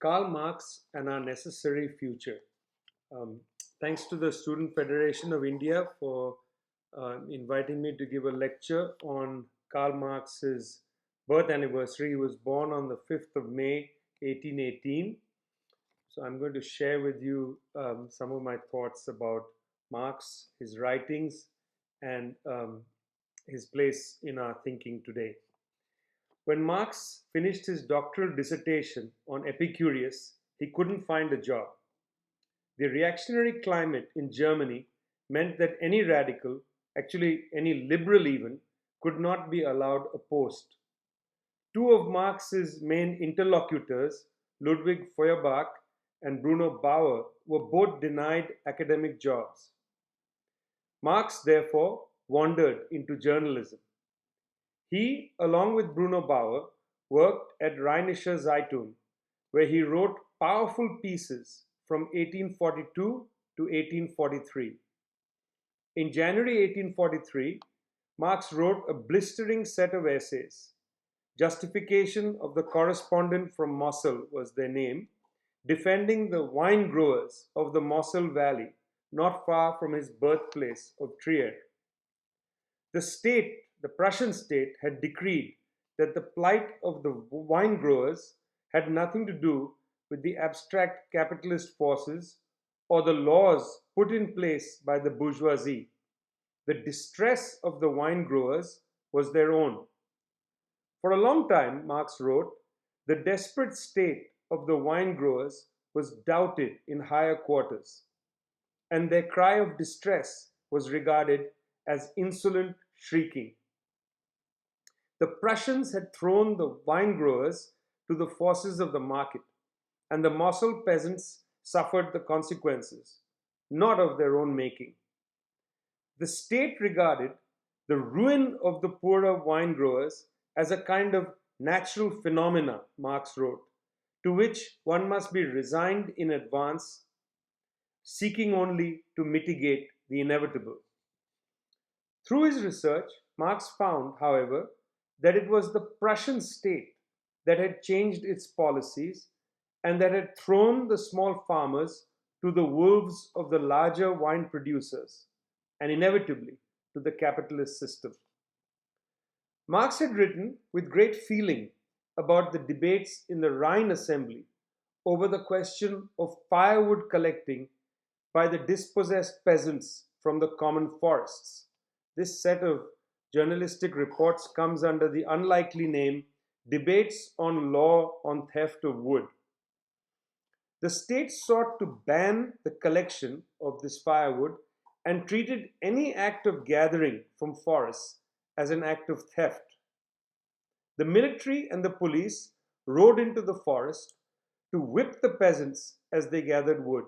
Karl Marx and Our Necessary Future. Um, Thanks to the Student Federation of India for inviting me to give a lecture on Karl Marx's birth anniversary. He was born on the 5th of May, 1818. So I'm going to share with you some of my thoughts about Marx, his writings, and his place in our thinking today. When Marx finished his doctoral dissertation on Epicurus, he couldn't find a job. The reactionary climate in Germany meant that any radical, actually any liberal even, could not be allowed a post. Two of Marx's main interlocutors, Ludwig Feuerbach and Bruno Bauer, were both denied academic jobs. Marx, therefore, wandered into journalism. He, along with Bruno Bauer, worked at Rheinische Zeitung, where he wrote powerful pieces from 1842 to 1843. In January 1843, Marx wrote a blistering set of essays. Justification of the Correspondent from Mosel was their name, defending the wine growers of the Mosel Valley, not far from his birthplace of Trier. The Prussian state, had decreed that the plight of the wine growers had nothing to do with the abstract capitalist forces or the laws put in place by the bourgeoisie. The distress of the wine growers was their own. For a long time, Marx wrote, the desperate state of the wine growers was doubted in higher quarters, and their cry of distress was regarded as insolent shrieking. The Prussians had thrown the wine growers to the forces of the market, and the Mosel peasants suffered the consequences, not of their own making. The state regarded the ruin of the poorer wine growers as a kind of natural phenomena, Marx wrote, to which one must be resigned in advance, seeking only to mitigate the inevitable. Through his research, Marx found, however, that it was the Prussian state that had changed its policies and that had thrown the small farmers to the wolves of the larger wine producers, and inevitably to the capitalist system. Marx had written with great feeling about the debates in the Rhine Assembly over the question of firewood collecting by the dispossessed peasants from the common forests. This set of journalistic reports comes under the unlikely name Debates on Law on Theft of Wood. The state sought to ban the collection of this firewood and treated any act of gathering from forests as an act of theft. The military and the police rode into the forest to whip the peasants as they gathered wood.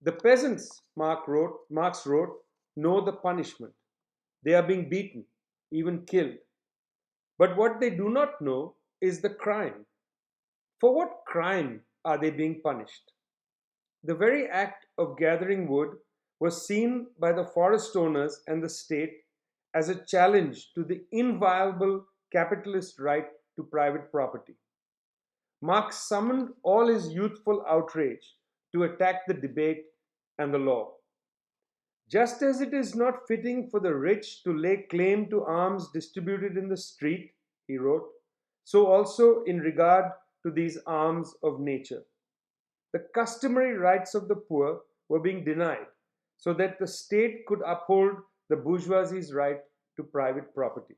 The peasants, Marx wrote, know the punishment. They are being beaten, even killed. But what they do not know is the crime. For what crime are they being punished? The very act of gathering wood was seen by the forest owners and the state as a challenge to the inviolable capitalist right to private property. Marx summoned all his youthful outrage to attack the debate and the law. Just as it is not fitting for the rich to lay claim to alms distributed in the street, he wrote, so also in regard to these alms of nature. The customary rights of the poor were being denied so that the state could uphold the bourgeoisie's right to private property.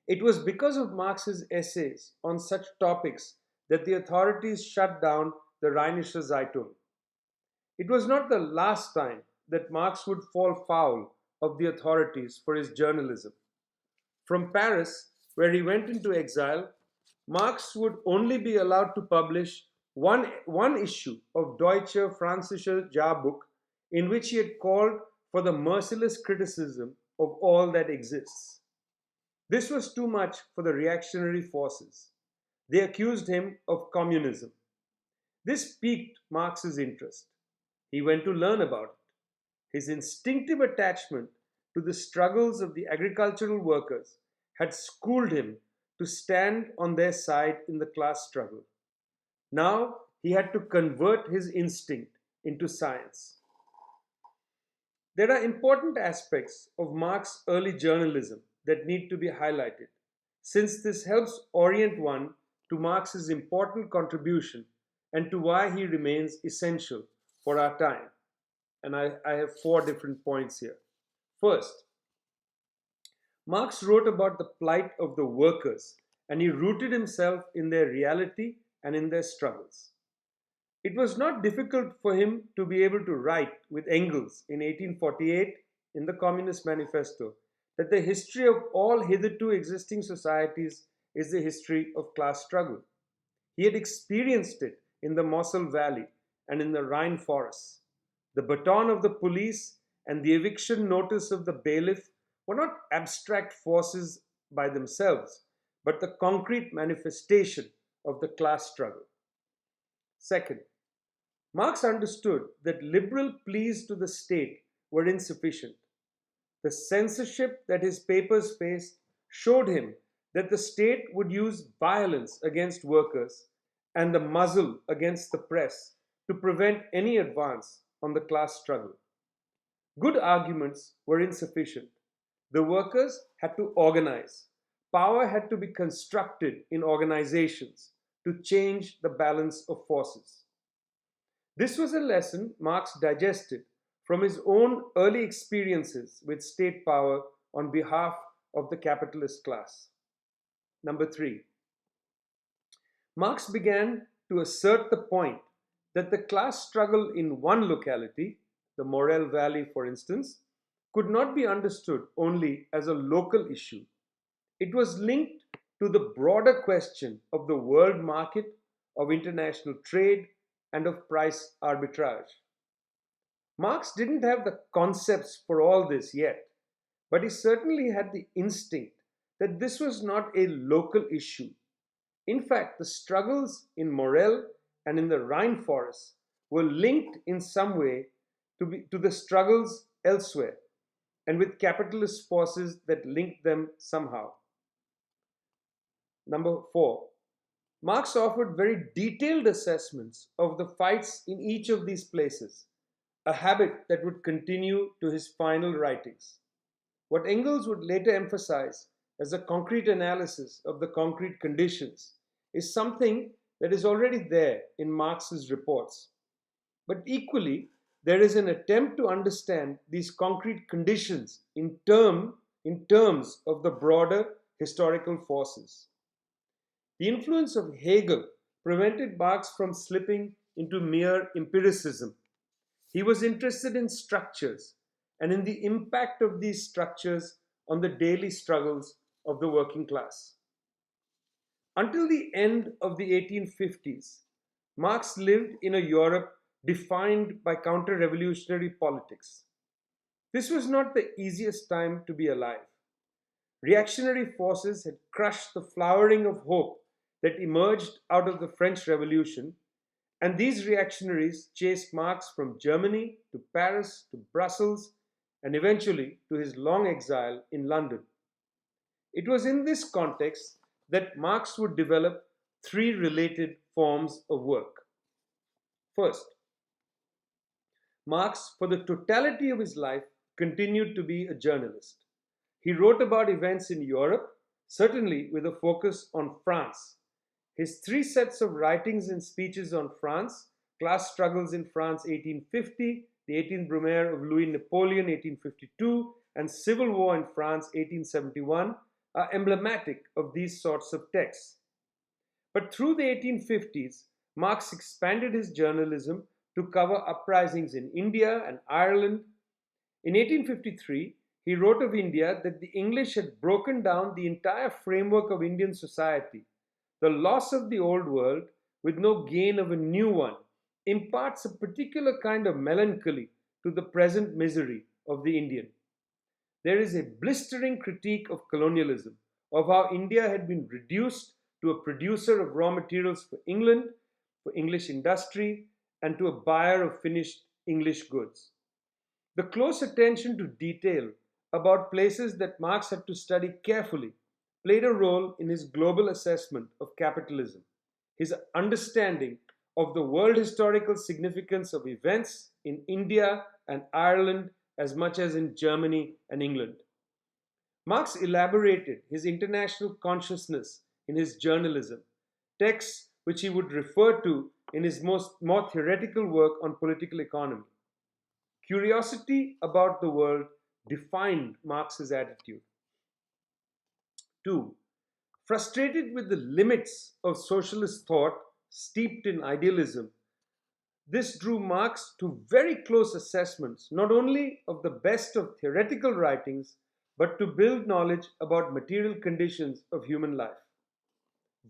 It was because of Marx's essays on such topics that the authorities shut down the Rheinische Zeitung. It was not the last time that Marx would fall foul of the authorities for his journalism. From Paris, where he went into exile, Marx would only be allowed to publish one issue of Deutsche Französische Jahrbuch, in which he had called for the merciless criticism of all that exists. This was too much for the reactionary forces. They accused him of communism. This piqued Marx's interest. He went to learn about it. His instinctive attachment to the struggles of the agricultural workers had schooled him to stand on their side in the class struggle. Now he had to convert his instinct into science. There are important aspects of Marx's early journalism that need to be highlighted, since this helps orient one to Marx's important contribution and to why he remains essential for our time. And I have four different points here. First, Marx wrote about the plight of the workers and he rooted himself in their reality and in their struggles. It was not difficult for him to be able to write with Engels in 1848 in the Communist Manifesto that the history of all hitherto existing societies is the history of class struggle. He had experienced it in the Mosel Valley and in the Rhine forests. The baton of the police and the eviction notice of the bailiff were not abstract forces by themselves, but the concrete manifestation of the class struggle. Second, Marx understood that liberal pleas to the state were insufficient. The censorship that his papers faced showed him that the state would use violence against workers and the muzzle against the press to prevent any advance on the class struggle. Good arguments were insufficient. The workers had to organize. Power had to be constructed in organizations to change the balance of forces. This was a lesson Marx digested from his own early experiences with state power on behalf of the capitalist class. Number three, Marx began to assert the point that the class struggle in one locality, the Morel Valley for instance, could not be understood only as a local issue. It was linked to the broader question of the world market, of international trade, and of price arbitrage. Marx didn't have the concepts for all this yet, but he certainly had the instinct that this was not a local issue. In fact, the struggles in Morel and in the Rhine forests were linked in some way to the struggles elsewhere and with capitalist forces that linked them somehow. Number four, Marx offered very detailed assessments of the fights in each of these places, a habit that would continue to his final writings. What Engels would later emphasize as a concrete analysis of the concrete conditions is something that is already there in Marx's reports. But equally, there is an attempt to understand these concrete conditions in terms of the broader historical forces. The influence of Hegel prevented Marx from slipping into mere empiricism. He was interested in structures and in the impact of these structures on the daily struggles of the working class. Until the end of the 1850s, Marx lived in a Europe defined by counter-revolutionary politics. This was not the easiest time to be alive. Reactionary forces had crushed the flowering of hope that emerged out of the French Revolution, and these reactionaries chased Marx from Germany to Paris to Brussels and eventually to his long exile in London. It was in this context that Marx would develop three related forms of work. First, Marx, for the totality of his life, continued to be a journalist. He wrote about events in Europe, certainly with a focus on France. His three sets of writings and speeches on France, Class Struggles in France 1850, the 18th Brumaire of Louis Napoleon 1852, and Civil War in France 1871, are emblematic of these sorts of texts. But through the 1850s, Marx expanded his journalism to cover uprisings in India and Ireland. In 1853, he wrote of India that the English had broken down the entire framework of Indian society. The loss of the old world, with no gain of a new one, imparts a particular kind of melancholy to the present misery of the Indian. There is a blistering critique of colonialism, of how India had been reduced to a producer of raw materials for England, for English industry, and to a buyer of finished English goods. The close attention to detail about places that Marx had to study carefully played a role in his global assessment of capitalism. His understanding of the world historical significance of events in India and Ireland as much as in Germany and England. Marx elaborated his international consciousness in his journalism, texts which he would refer to in his more theoretical work on political economy. Curiosity about the world defined Marx's attitude. 2. Frustrated with the limits of socialist thought steeped in idealism, this drew Marx to very close assessments not only of the best of theoretical writings, but to build knowledge about material conditions of human life.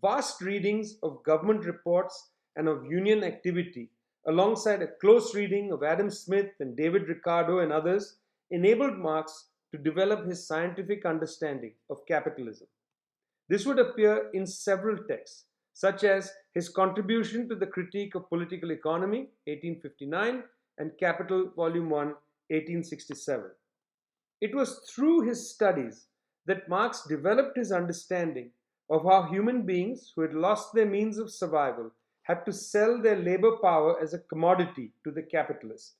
Vast readings of government reports and of union activity, alongside a close reading of Adam Smith and David Ricardo and others, enabled Marx to develop his scientific understanding of capitalism. This would appear in several texts, such as his contribution to the Critique of Political Economy, 1859, and Capital, Volume 1, 1867. It was through his studies that Marx developed his understanding of how human beings who had lost their means of survival had to sell their labor power as a commodity to the capitalist,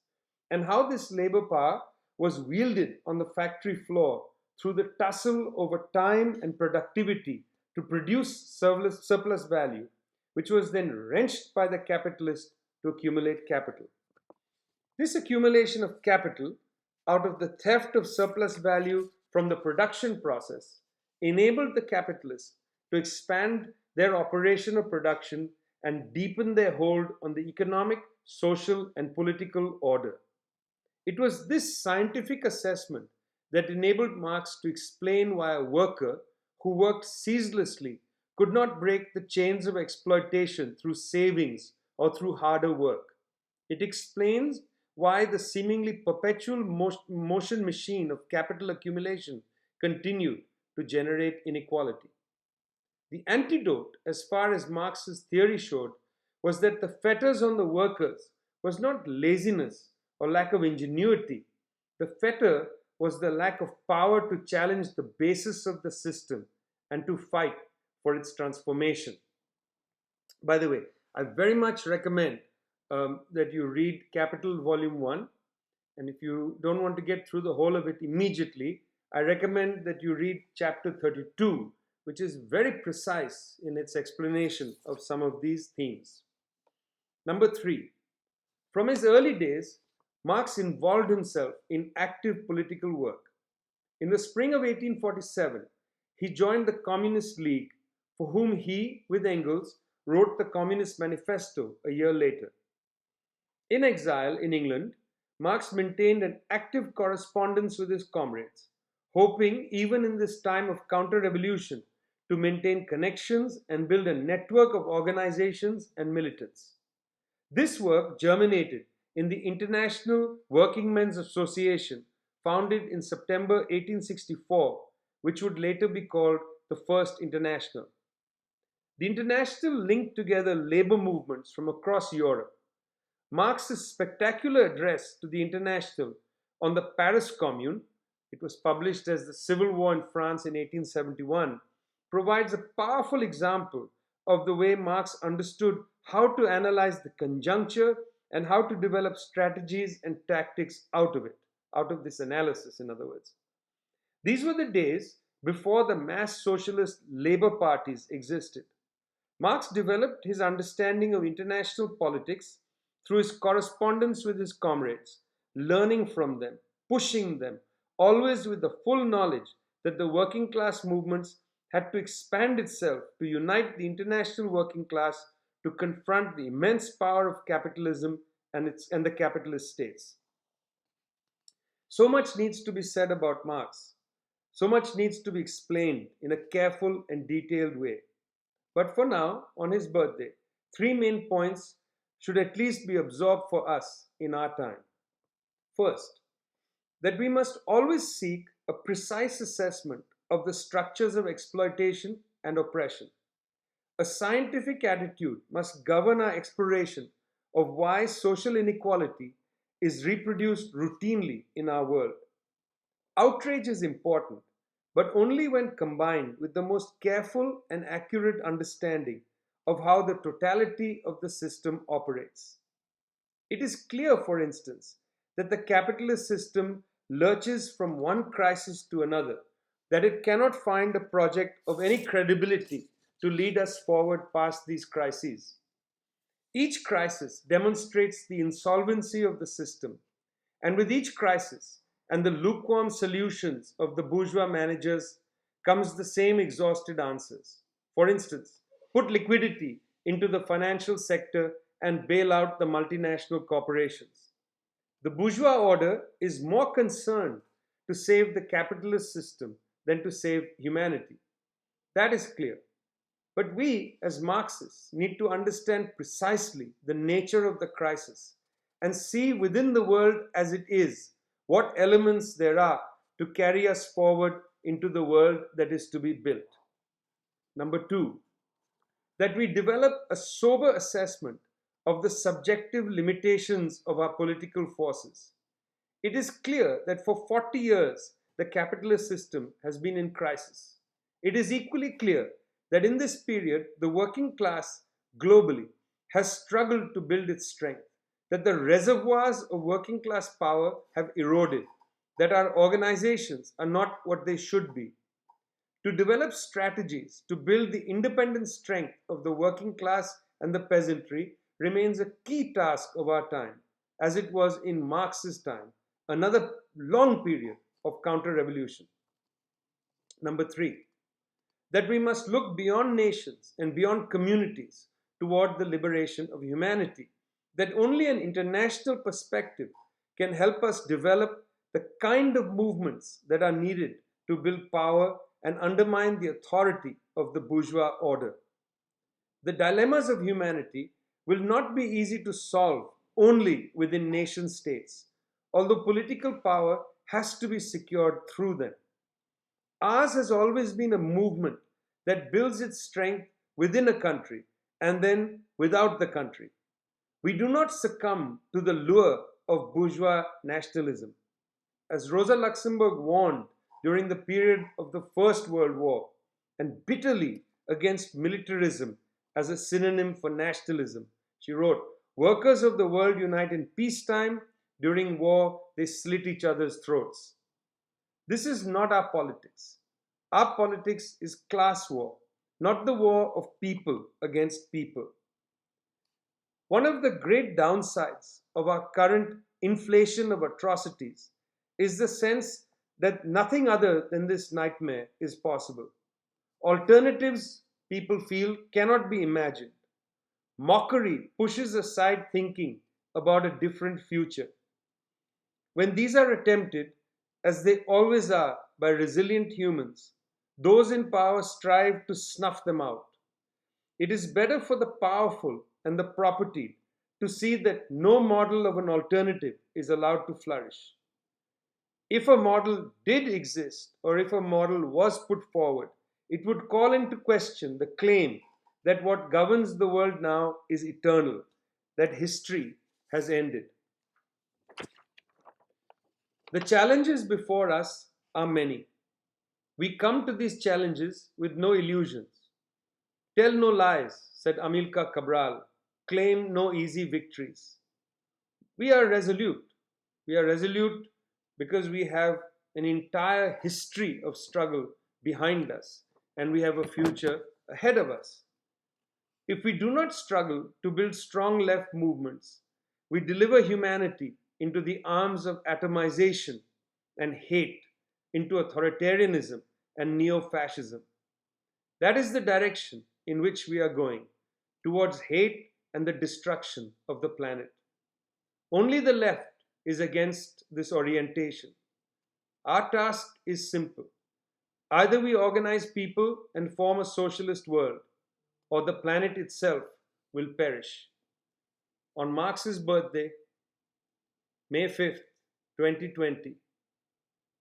and how this labor power was wielded on the factory floor through the tussle over time and productivity to produce surplus value, which was then wrenched by the capitalist to accumulate capital. This accumulation of capital out of the theft of surplus value from the production process enabled the capitalists to expand their operation of production and deepen their hold on the economic, social, and political order. It was this scientific assessment that enabled Marx to explain why a worker who worked ceaselessly could not break the chains of exploitation through savings or through harder work. It explains why the seemingly perpetual motion machine of capital accumulation continued to generate inequality. The antidote, as far as Marx's theory showed, was that the fetters on the workers was not laziness or lack of ingenuity. The fetter was the lack of power to challenge the basis of the system and to fight for its transformation. By the way, I very much recommend that you read Capital Volume 1. And if you don't want to get through the whole of it immediately, I recommend that you read chapter 32, which is very precise in its explanation of some of these themes. Number 3. From his early days, Marx involved himself in active political work. In the spring of 1847, he joined the Communist League, for whom he, with Engels, wrote the Communist Manifesto a year later. In exile in England, Marx maintained an active correspondence with his comrades, hoping, even in this time of counter-revolution, to maintain connections and build a network of organizations and militants. This work germinated in the International Working Men's Association, founded in September 1864, which would later be called the First International. The International linked together labor movements from across Europe. Marx's spectacular address to the International on the Paris Commune, it was published as the Civil War in France in 1871, provides a powerful example of the way Marx understood how to analyze the conjuncture and how to develop strategies and tactics out of it, out of this analysis, in other words. These were the days before the mass socialist labor parties existed. Marx developed his understanding of international politics through his correspondence with his comrades, learning from them, pushing them, always with the full knowledge that the working class movements had to expand itself to unite the international working class to confront the immense power of capitalism and the capitalist states. So much needs to be said about Marx. So much needs to be explained in a careful and detailed way. But for now, on his birthday, 3 main points should at least be absorbed for us in our time. First, that we must always seek a precise assessment of the structures of exploitation and oppression. A scientific attitude must govern our exploration of why social inequality is reproduced routinely in our world. Outrage is important, but only when combined with the most careful and accurate understanding of how the totality of the system operates. It is clear, for instance, that the capitalist system lurches from one crisis to another, that it cannot find a project of any credibility to lead us forward past these crises. Each crisis demonstrates the insolvency of the system, and with each crisis and the lukewarm solutions of the bourgeois managers comes the same exhausted answers. For instance, put liquidity into the financial sector and bail out the multinational corporations. The bourgeois order is more concerned to save the capitalist system than to save humanity. That is clear. But we, as Marxists, need to understand precisely the nature of the crisis and see within the world as it is what elements there are to carry us forward into the world that is to be built. Number two, that we develop a sober assessment of the subjective limitations of our political forces. It is clear that for 40 years the capitalist system has been in crisis. It is equally clear that in this period the working class globally has struggled to build its strength, that the reservoirs of working class power have eroded, that our organizations are not what they should be. To develop strategies to build the independent strength of the working class and the peasantry remains a key task of our time, as it was in Marx's time, another long period of counter-revolution. Number three, that we must look beyond nations and beyond communities toward the liberation of humanity, that only an international perspective can help us develop the kind of movements that are needed to build power and undermine the authority of the bourgeois order. The dilemmas of humanity will not be easy to solve only within nation states, although political power has to be secured through them. Ours has always been a movement that builds its strength within a country and then without the country. We do not succumb to the lure of bourgeois nationalism. As Rosa Luxemburg warned during the period of the First World War, and bitterly against militarism as a synonym for nationalism, she wrote, "Workers of the world unite in peacetime, during war they slit each other's throats." This is not our politics. Our politics is class war, not the war of people against people. One of the great downsides of our current inflation of atrocities is the sense that nothing other than this nightmare is possible. Alternatives, people feel, cannot be imagined. Mockery pushes aside thinking about a different future. When these are attempted, as they always are by resilient humans, those in power strive to snuff them out. It is better for the powerful and the propertied to see that no model of an alternative is allowed to flourish. If a model did exist, or if a model was put forward, it would call into question the claim that what governs the world now is eternal, that history has ended. The challenges before us are many. We come to these challenges with no illusions. Tell no lies, said Amilcar Cabral. Claim no easy victories. We are resolute. We are resolute because we have an entire history of struggle behind us and we have a future ahead of us. If we do not struggle to build strong left movements, we deliver humanity into the arms of atomization and hate, into authoritarianism and neo-fascism. That is the direction in which we are going, towards hate and the destruction of the planet. Only the left is against this orientation. Our task is simple. Either we organize people and form a socialist world, or the planet itself will perish. On Marx's birthday, May 5th, 2020,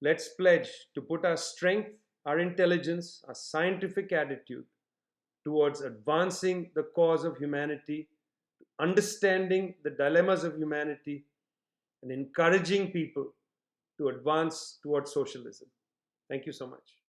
let's pledge to put our strength, our intelligence, our scientific attitude towards advancing the cause of humanity, understanding the dilemmas of humanity, and encouraging people to advance towards socialism. Thank you so much.